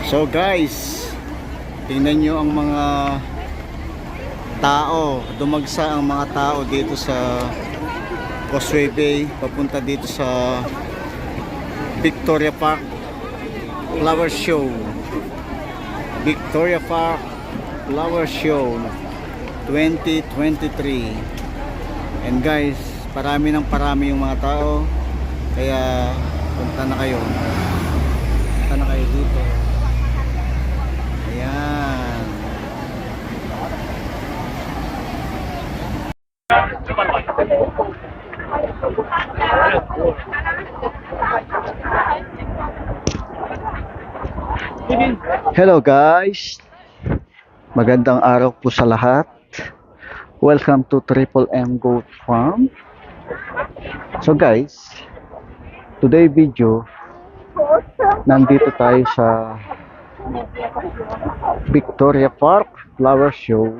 So guys, tingnan nyo ang mga tao. Dumagsa ang mga tao dito sa Causeway Bay papunta dito sa Victoria Park Flower Show. Victoria Park Flower Show 2023. And guys, parami yung mga tao. Kaya punta na kayo dito. Ayan. Hello guys, magandang araw po sa lahat. Welcome to Triple M Goat Farm. So guys, today video, nandito tayo sa Victoria Park Flower Show.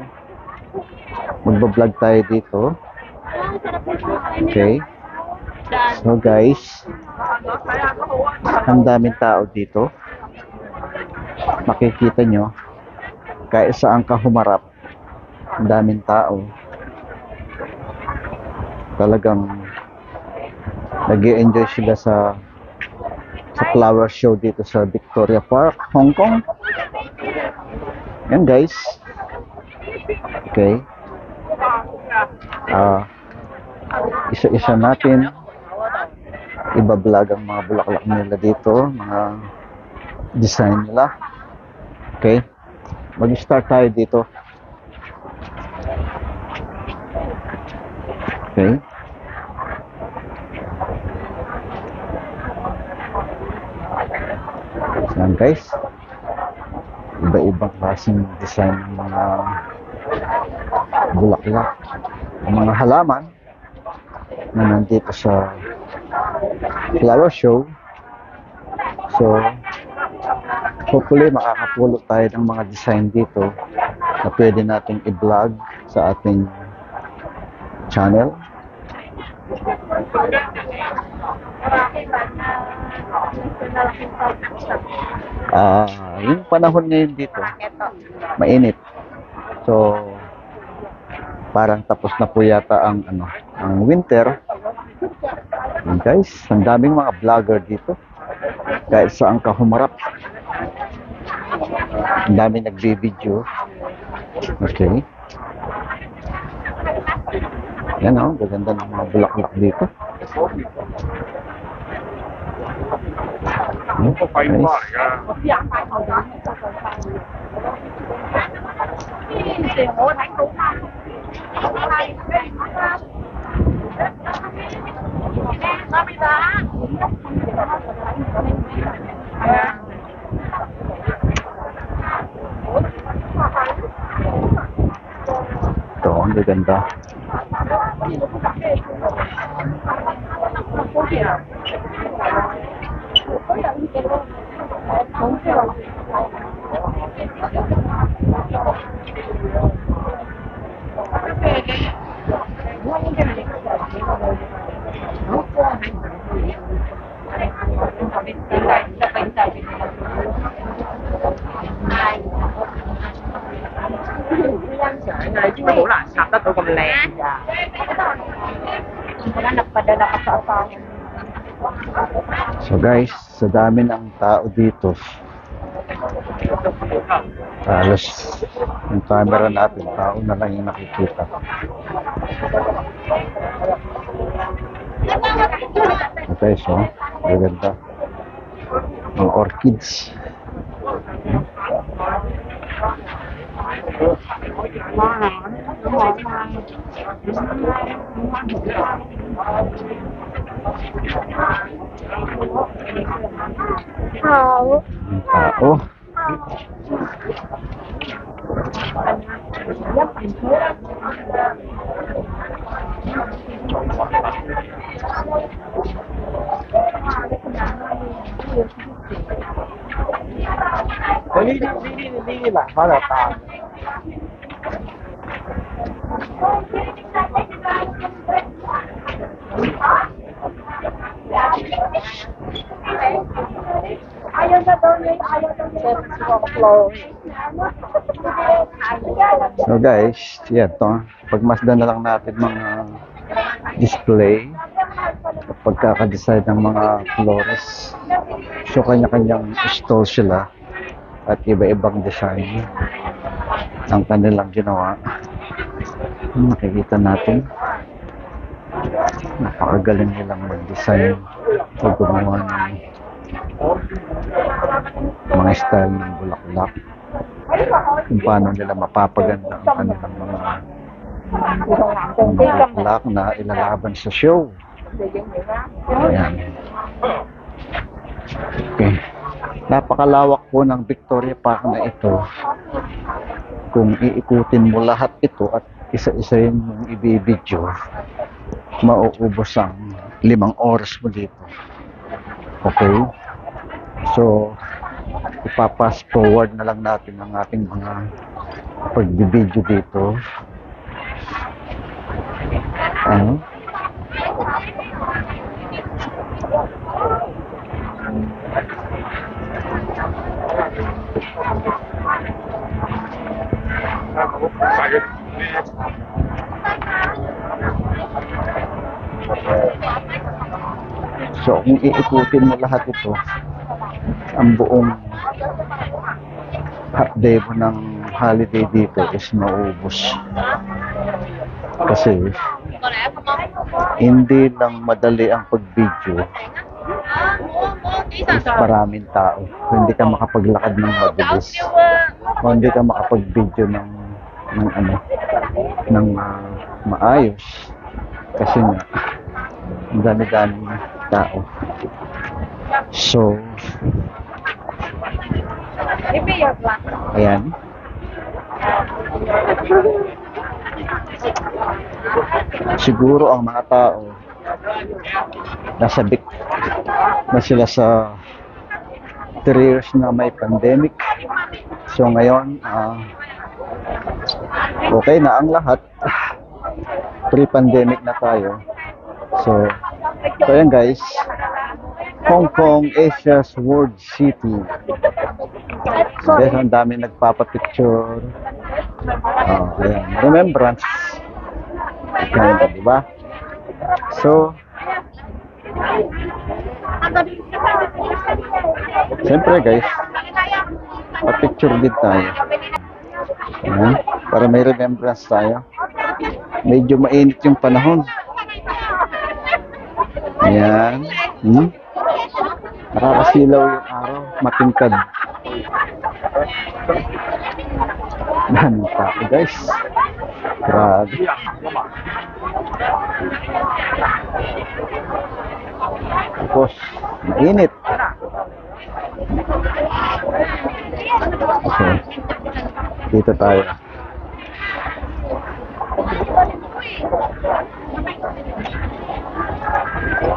Magbablog tayo dito. Okay. So guys, ang daming tao dito. Makikita nyo, kahit saan ka humarap, ang daming tao. Talagang nag-i-enjoy sila sa flower show dito sa Victoria Park, Hong Kong. Yan guys. Okay. Isa-isa natin ibablog ang mga bulaklak nila dito, mga design nila. Okay. Mag-start tayo dito. Okay. Yan guys, iba-ibang klaseng design ng mga bulaklak, ang mga halaman na nandito sa flower show. So hopefully makakapulot tayo ng mga design dito na pwede nating i-vlog sa ating channel. Yung panahon ngayon dito, mainit. So, parang tapos na po yata ang winter. Yun guys, ang daming mga vlogger dito. Kahit saan ka humarap, ang daming nagbi-video. Okay. Yan o, gaganda ng mga bulaklak dito. Ito, ang gaganda. So guys, sa dami ng tao dito, halos yung camera natin, tao na lang yung nakikita. Okay, so maganda ang orchids. Ang tao. Ayun So guys, yan to. Pagmasdan na lang natin mga display, pagkakadesign ng mga flores. So kanya-kanyang stall sila at iba-ibang design ang kanilang ginawa. Makikita natin. Napakagaling nilang mag-design o gumawa ng mga style ng bulaklak. Kung paano nila mapapaganda ang kanilang mga bulaklak na ilalaban sa show. Ayan. Okay. Napakalawak po ng Victoria Park na ito. Kung iikutin mo lahat ito at isa-isa yung ibibidyo, mauubos ang 5 oras mo dito. Okay? So, ipapass forward na lang natin ang ating mga pagbibidyo dito. Ano? So, kung iikutin mo lahat ito, ang buong half day mo ng holiday dito is maubos. Kasi, hindi lang madali ang pag-video. Is maraming tao. Hindi ka makapaglakad ng mabilis. O hindi ka makapag-video ng maayos. Kasi nga, ang dami-dami tao. So, ayan. Siguro ang mga tao nasabik na sila sa 3 years na may pandemic. So ngayon, okay na ang lahat. Pre-pandemic na tayo. So ayan guys, Hong Kong, Asia's World City. Guys, ang dami nagpapapicture. Ayan, remembrance. Ganda, diba? So, siyempre guys, pa-picture din tayo. Ayan, para may remembrance tayo. Medyo mainit yung panahon. Ayan. Nakakasilaw yung araw. Matingkad. Daming tao guys. Grabe. Tapos, mainit. Okay. Dito tayo.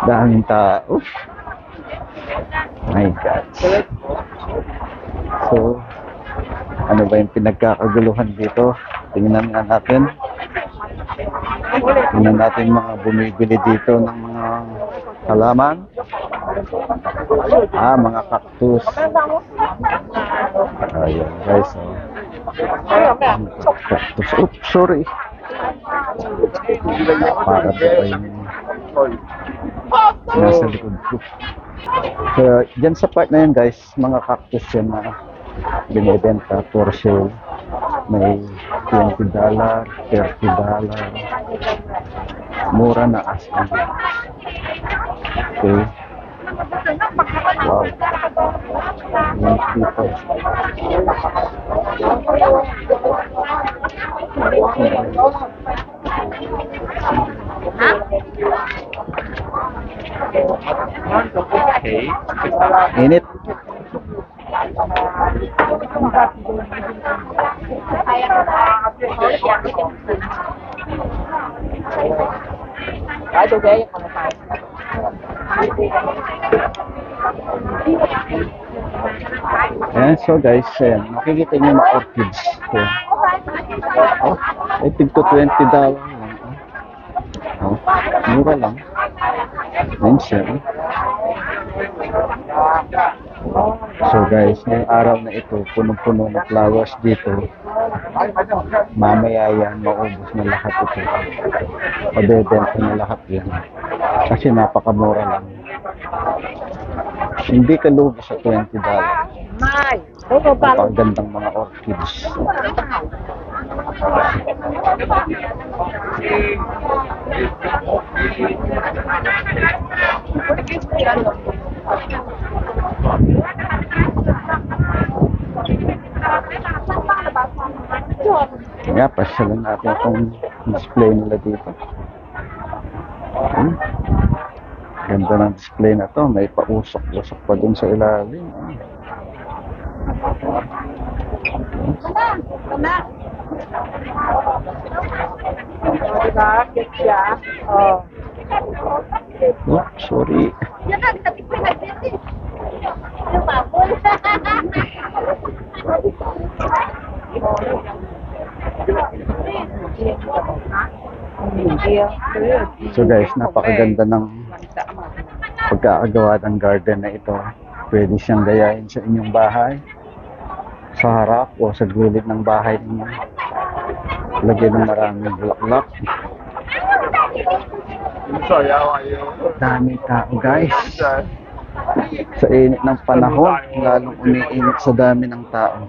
Daming tao. My God. So, ano ba yung pinagkakaguluhan dito? Tingnan nga natin. Tingnan natin mga bumibili dito ng mga halaman. Mga cactus. Ayan guys. Cactus. Oops, sorry. Para ba yung nasa likod ko. So, dyan sa part na yun guys, mga cactus yan na binibenta for sale. May $20, $30. Mura na as in. Okay. Wow. Yan dito. Init. Ayan, so guys, ayan, makikita niyo mga orchids. Ay, tigto $20 lang. Mura lang. Ayan siya. So guys, ngayong araw na ito, punong-puno ng flowers dito. Mamaya yan, maubos na lahat ito. Mabebenta na lahat yan. Kasi napakamura lang. Hindi ka lugi sa $20. Napakagandang mga orchids. Kaya pasyalan natin itong display nila dito. Ganda ng display na to. May pausok-usok pa dun sa ilalim. Oh, sorry. So guys, napakaganda ng pagkakagawa ng garden na ito. Pwede siyang gayahin sa inyong bahay, sa harap o sa gilid ng bahay ninyo. Lagyan ng maraming bulaklak. Daming tao guys. Sa init ng panahon, lalong umiinit sa dami ng tao.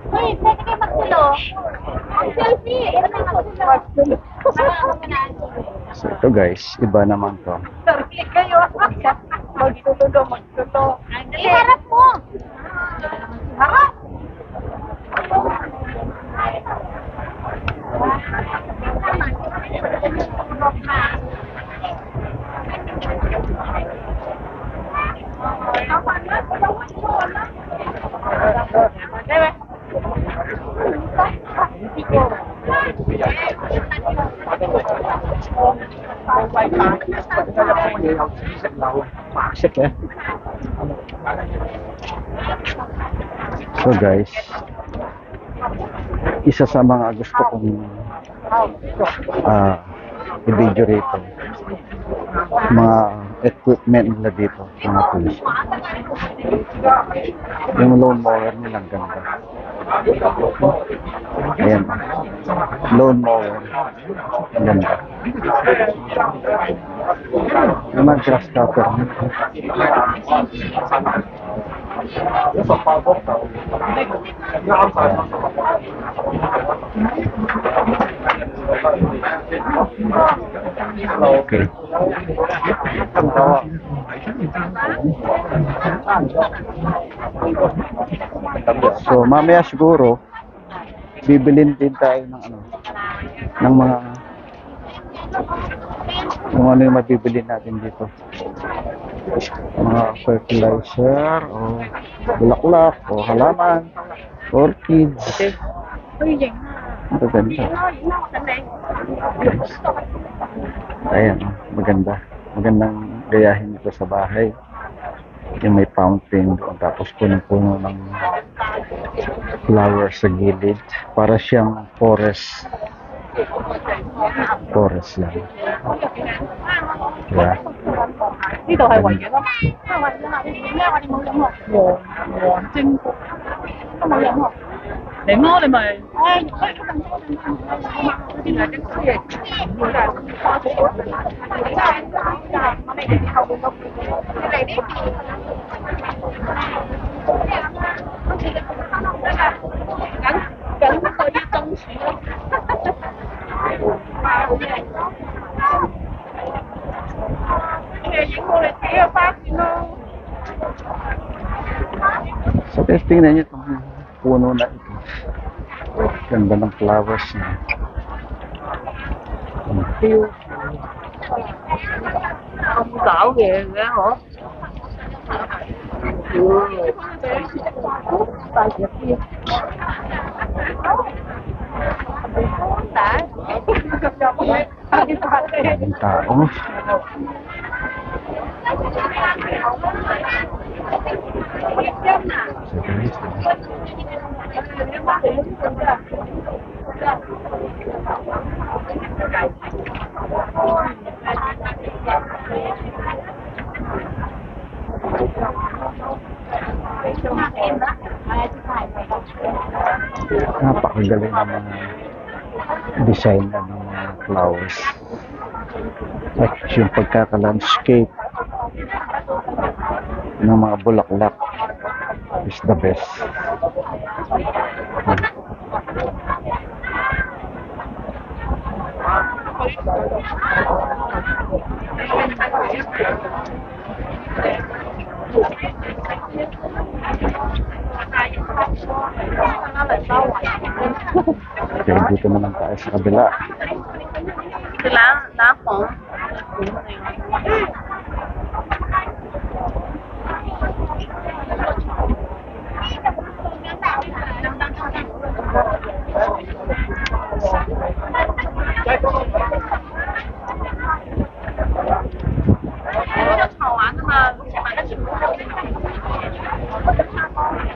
Hoy, pwede kayo magtulo. Selfie! So ito guys, iba naman to. Selfie kayo. Magtulo. Iharap mo! Harap! So guys, isa sa mga gusto kong i-video rito, mga equipment nila dito, mga tools. Yung lawn mower nilang ganda. Ayan, lawn mower, ganda. Yung mga grass cutter. Okay. So mamaya siguro bibilin din tayo ng ng mga kung ano yung mabibili natin dito, mga fertilizer o bulaklak o halaman, orchids. Maganda. Ayan, magandang gayahin ito sa bahay. Yung may fountain doon, tapos puno-puno ng flowers sa gilid, para siyang forest lang. Diba? 呢度係唯一咯，因為我哋冇任何黃精國，都冇任何。嚟咯，你咪誒，可以咁樣嗰啲係啲書嚟，我哋後邊嗰邊，你嚟呢邊，緊嗰啲松鼠咯。So guys, tingnan nyo itong puno na ito. Ganda ng flowers niya. Không cỡ kìa ghê hả? Tài dịch kia. Daming tao. So guys, Napakagaling ng mga design ng mga flowers. At yung pagkaka-landscape ng mga bulaklak is the best. Kaya dito naman tayo sa kabila. 是蓝黄。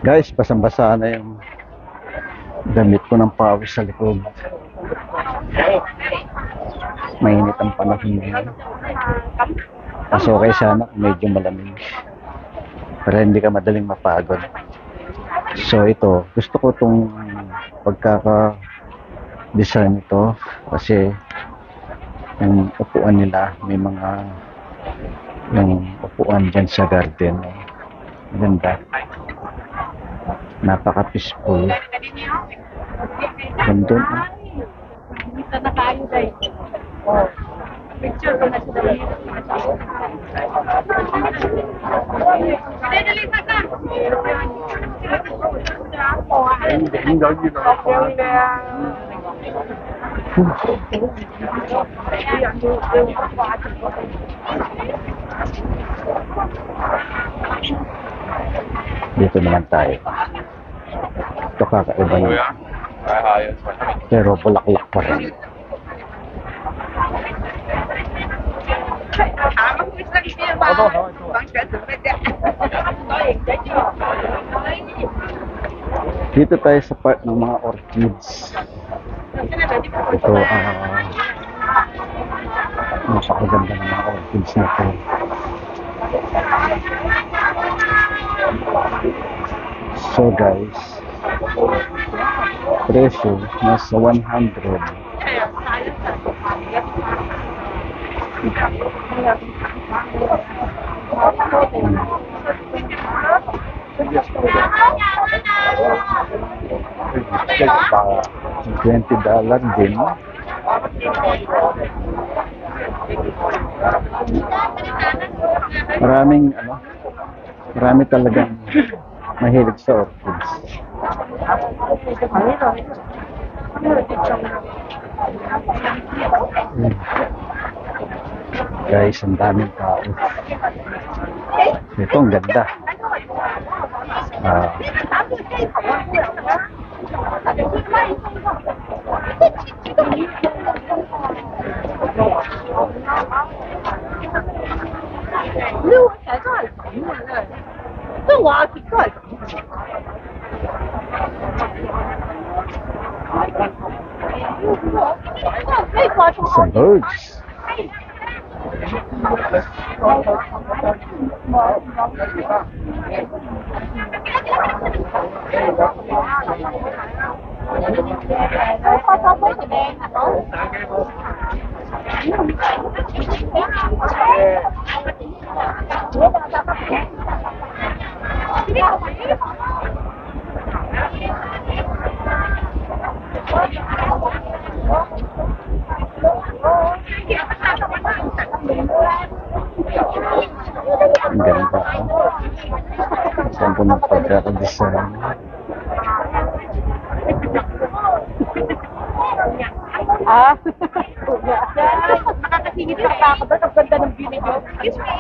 Guys, basang-basa na yung damit ko ng pawis sa likod. Mainit ang panahon ngayon. Mas okay sana kung medyo malamig. Para hindi ka madaling mapagod. So ito, gusto ko itong pagkaka-design ito kasi yung upuan nila, may mga yung upuan dyan sa garden. Maganda. Napaka-peaceful. Ganda. Dito na tayo guys. Oh. Picture ko na siya dali. Dali pa ka. Dito naman tayo. Ito kakaiba yun. Pero bulaklak pa rin. Dito tayo sa part ng mga orchids. Ito, napakaganda ng mga orchids na ito. So guys, presyo nasa 100. $20 din. Marami talagang mahilig sa orchids. Guys, ang daming tao. Ito, ang ganda. Some birds. Ang ganda. Saan po ng pagkakadesign? Nakakasingit pa ako doon. Ang ganda ng video. Excuse me.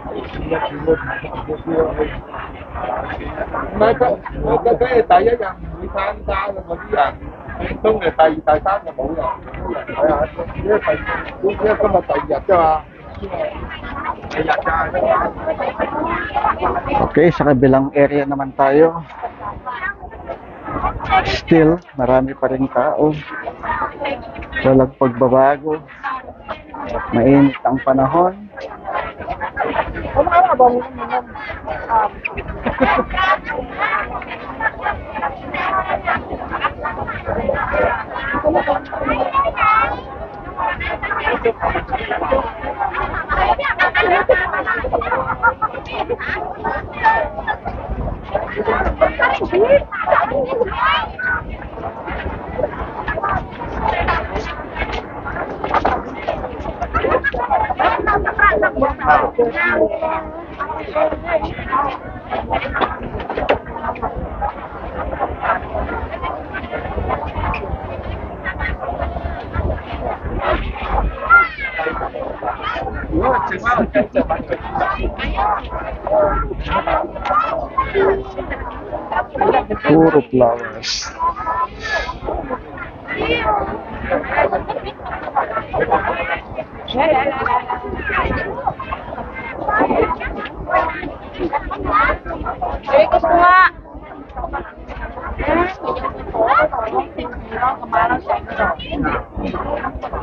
唔係佢，我覺得佢係第一日唔會參加嘅嗰啲人，通常第二、第三就冇人。係啊，因為今日第二日啫嘛。第二日㗎。Okay, sa kabilang area naman tayo. Still, marami pa rin tao. Walang pagbabago. Mainit ang panahon. Puro flowers. Gusto nga.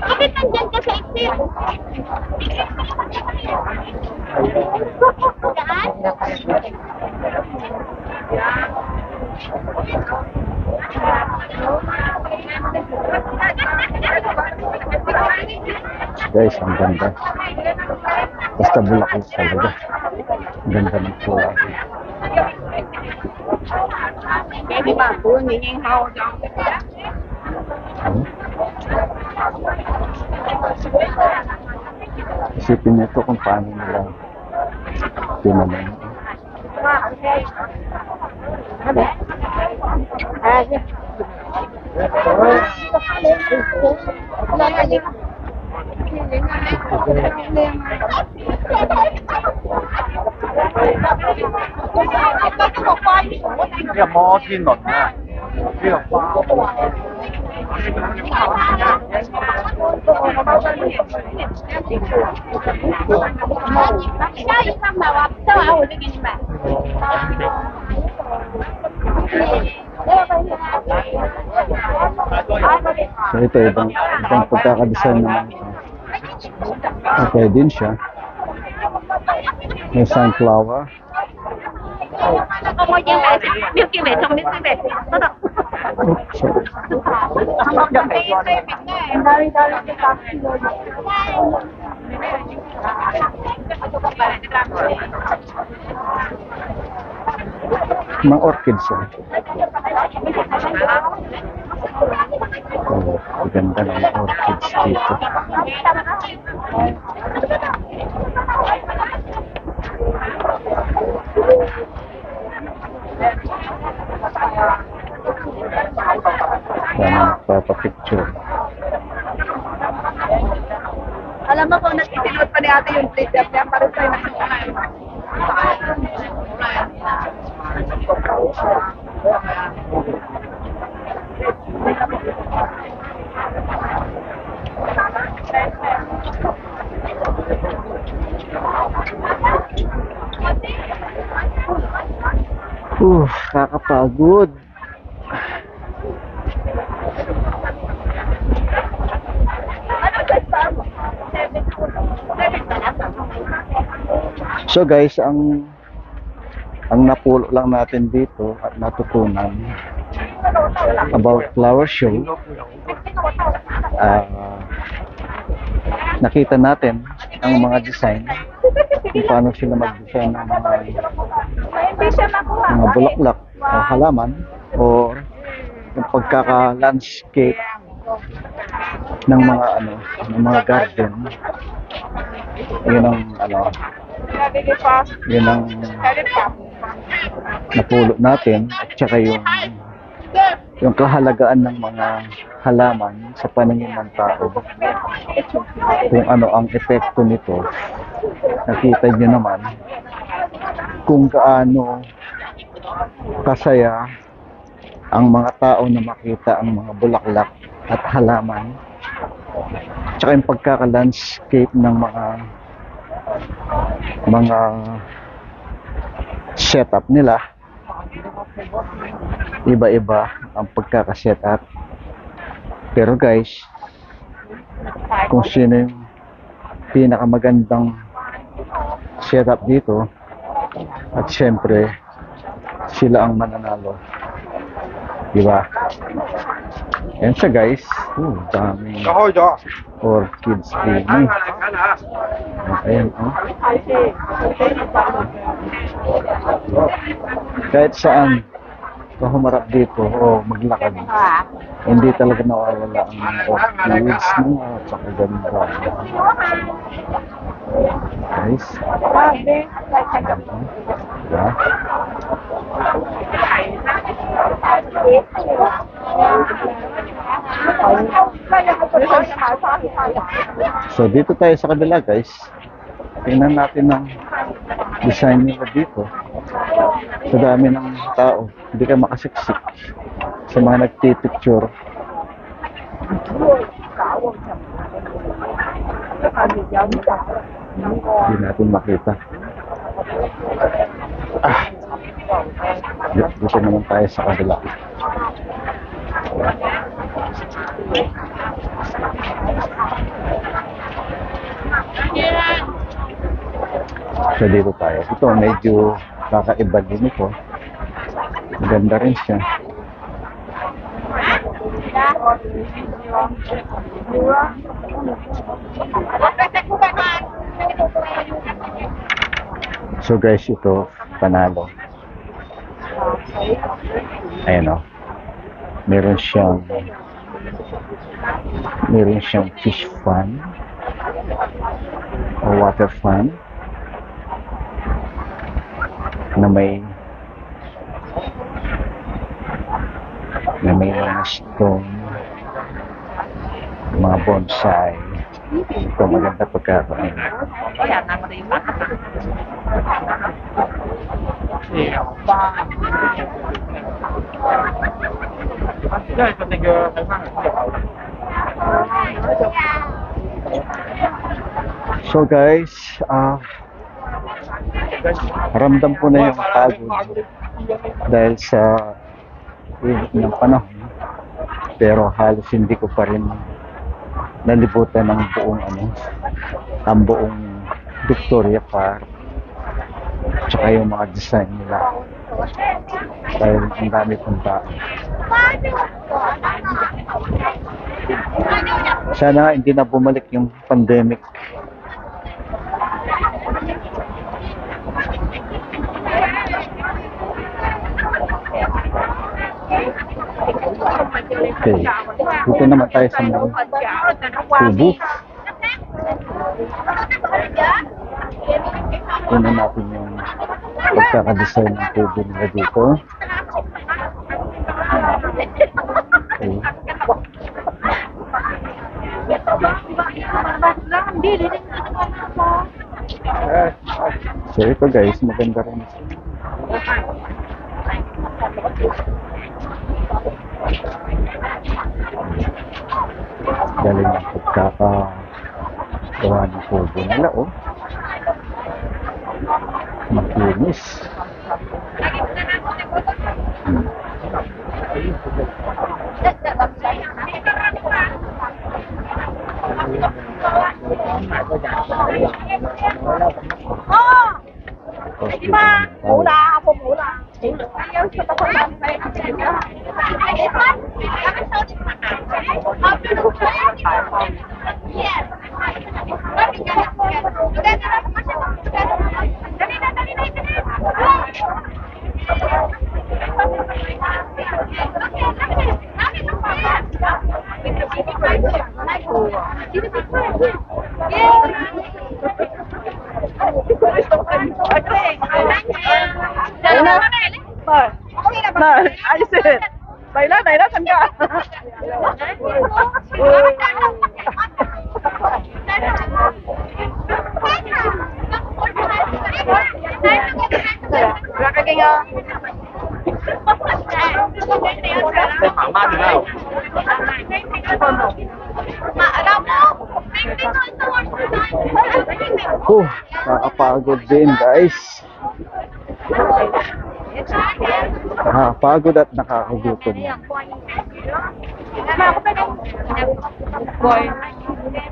Bakit nandyan ka sa exit? Guys, ang ganda. Basta bulaklak talaga. Ang ganda ng kulay. Baby ba, buong ninging hao dyan. Ano? Isipin nito kung paano nila tinaman.呢個摩天輪啊，呢個花。下一趟买完，再完我就给你买。So ito, ibang pagkakadesign naman ito. Okay din siya. May sunflower. Có một viên này, miêu kia về trong miếng kia về. Tốt không? Oops, sorry. Mga orchids yan. Oh, ganda ng mga orchids dito. Sana nagpapapicture. Alam mo kung nagtitinod pa ni ate yung plate niya, para sa'yo na Kakapagod. So guys, ang napulo lang natin dito at natutunan about flower show, nakita natin ang mga design, kung paano sila mag-design ng mga bulaklak o halaman o yung pagkaka-landscape ng mga ng mga garden. Yun ang yun ang napulot natin, at saka yung kahalagaan ng mga halaman sa paningin ng tao, kung ano ang epekto nito nakita nyo naman kung gaano kasaya ang mga tao na makita ang mga bulaklak at halaman, tsaka yung pagkaka-landscape ng mga setup nila. Iba-iba ang pagkaka-setup. Pero guys, kung sino yung pinakamagandang setup dito, at syempre sila ang mananalo, diba? Yan siya guys. Daming orchids din. Ayan, oh. Kahit saan ka humarap dito o maglakad, hindi talaga nawawala ang mga orchids na tsaka ganda. Guys, diba? So dito tayo sa kabila guys. Tingnan natin ang design nila dito. Sa dami ng tao, hindi ka makasiksik sa mga nagpipicture. Hindi natin makita. Dito naman tayo sa kabila. So dito tayo. Ito medyo kakaiba din ito. Maganda rin siya. So guys, ito panalo. Ayan o. Meron siyang fish fan o water fan na may mga stone, mga bonsai. Ito maganda pagkakaroon. So guys, ramdam ko na yung pagod dahil sa init ng panahon, pero halos hindi ko pa rin nalibutan ng buong Victoria Park tsaka yung mga design nila dahil ang dami pong tao. Sana hindi na bumalik yung pandemic. Okay, dito naman tayo sa mga Cebu. Tingnan natin yung pagkakadesign ng tubo nila dito. Okay. So ito guys, maganda rin. Galing ang pagkakagawa ng tubo nila, oh. Makinis. Ayos eh. Dahil saan ka? Nakakapagod din guys. Nakakapagod at nakakagutom.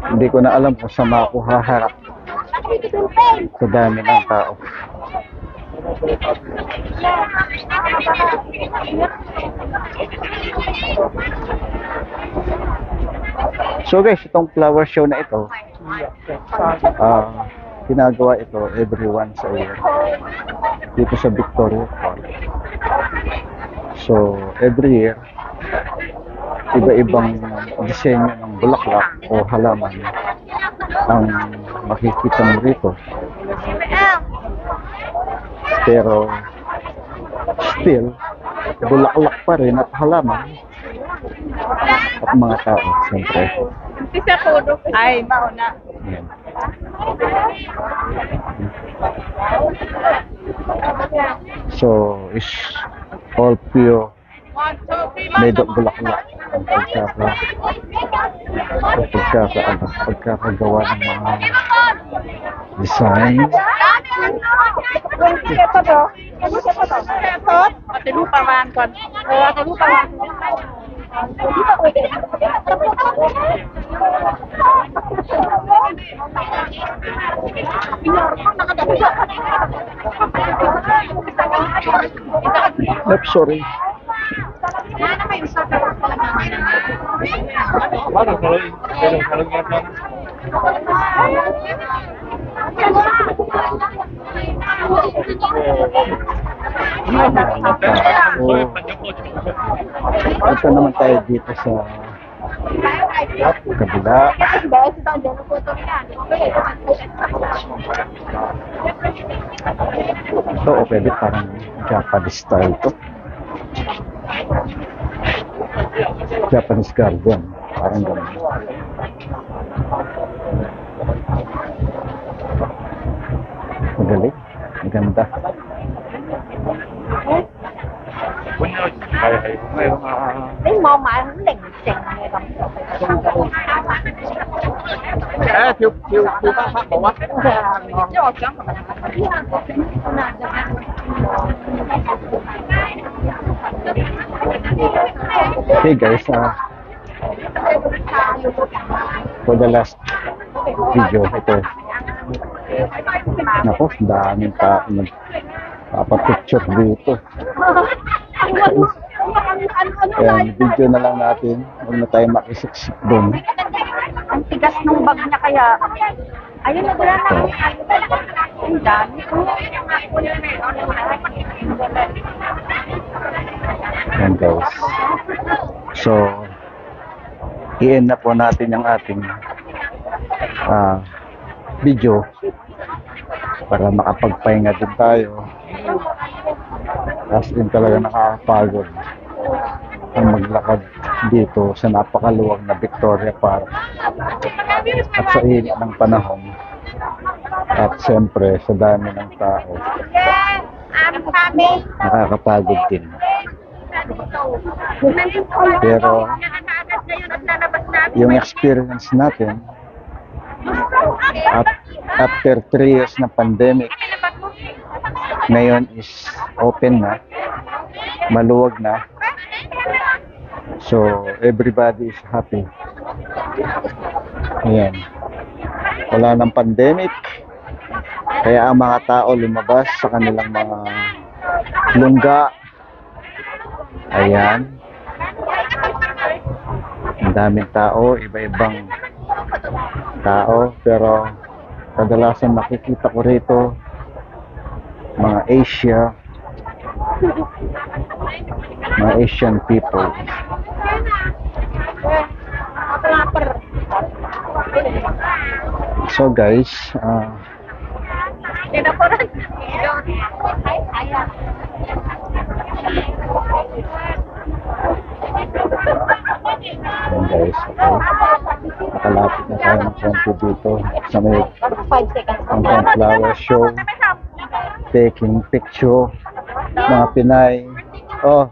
Hindi ko na alam kung saan ako haharap sa dami ng tao. So guys, itong flower show na ito, ginagawa ito every once a year dito sa Victoria Park. So every year, iba-ibang disenyo ng bulaklak o halaman ang makikita mo rito. Pero still, bulaklak pa rin at halaman at mga tao, siyempre. Ay, mauna. Yan. So, it's all pure made of bulaklak ang pagkakagawa ng mga design. Ate lupa man kon. Ate lupa man. Oops, sorry. Ito naman tayo dito sa kabila. Ito, o pwede parang Japanese style to. Japanese garden. Parang gano'n. Magaling. Maganda. Đến mò mại không lình xình này không. thiếu bác phát bảo quá. Okay guys, for the last video, ito. Naku, daming tao nagpapapicture dito. Ayan, video na lang natin. Huwag na tayo makisiksik doon. Ang tigas ng bag niya kaya. Ayun na wala na. Ang dami. Ayan guys. So, i-end na po natin yung ating video para makapagpahinga din tayo. Kasi din talaga nakakapagod ang maglakad dito sa napakaluwag na Victoria Park at sa init ng panahon at siyempre sa dami ng tao, nakakapagod din. Pero yung experience natin at after 3 years na pandemic, ngayon is open na, maluwag na. So, everybody is happy. Ayan. Wala ng pandemic. Kaya ang mga tao lumabas sa kanilang mga lungga. Ayan. Ang daming tao, iba-ibang tao. Pero, kadalasan nakikita ko rito, mga mga Asian people. So guys, ayan guys, okay. Nakalapit na tayo ng konti dito sa may 5 seconds. flower show, taking picture Mga Pinay. Oh,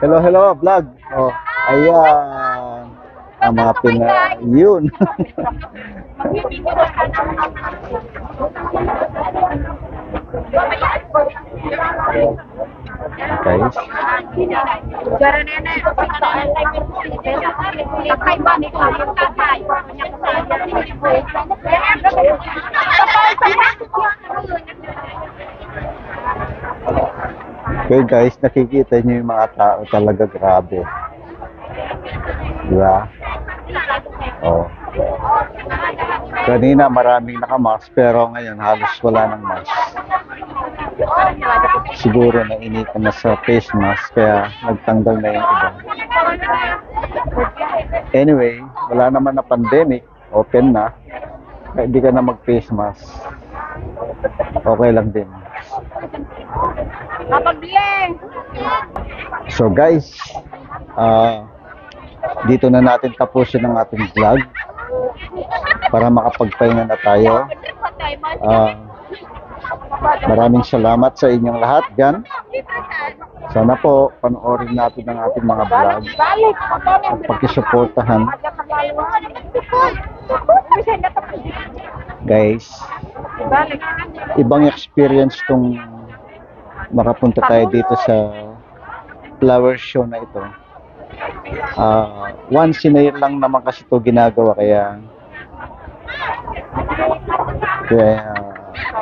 hello, vlog. Oh, ayan. Ang mga Pinay. Yun. Guys. Gara nene, kakay ba ni kayong tatay? Okay guys, nakikita niyo yung mga tao talaga grabe. Di ba? Oh. Kanina maraming nakamask pero ngayon halos wala ng mask. Siguro nainitan na sa face mask kaya nagtanggal na yung iba. Anyway, wala naman na pandemic, open na. Kaya hindi ka na mag-face mask. Okay lang din. Kapag-leng! So guys, dito na natin tapusin ang ating vlog para makapagpahinga na tayo. Maraming salamat sa inyong lahat dyan. Sana po panoorin natin ang ating mga vlog at pagkisuportahan. Guys, ibang experience tong makapunta tayo dito sa flower show na ito. Once in a year lang naman kasi ito ginagawa kaya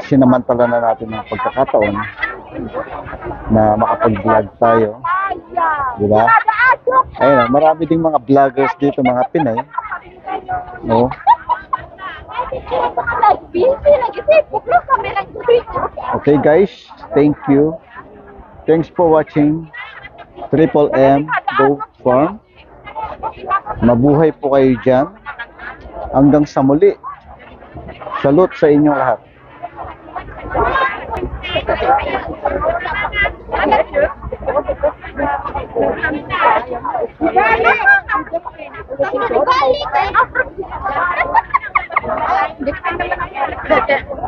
sinamantala na natin ang pagkakataon na makapag-vlog tayo. Diba? Ayun, marami ding mga vloggers dito, mga Pinay. No? Okay guys, thank you. Thanks for watching Triple M Go Farm. Mabuhay po kayo dyan. Hanggang sa muli. Salute sa inyong lahat. Balik!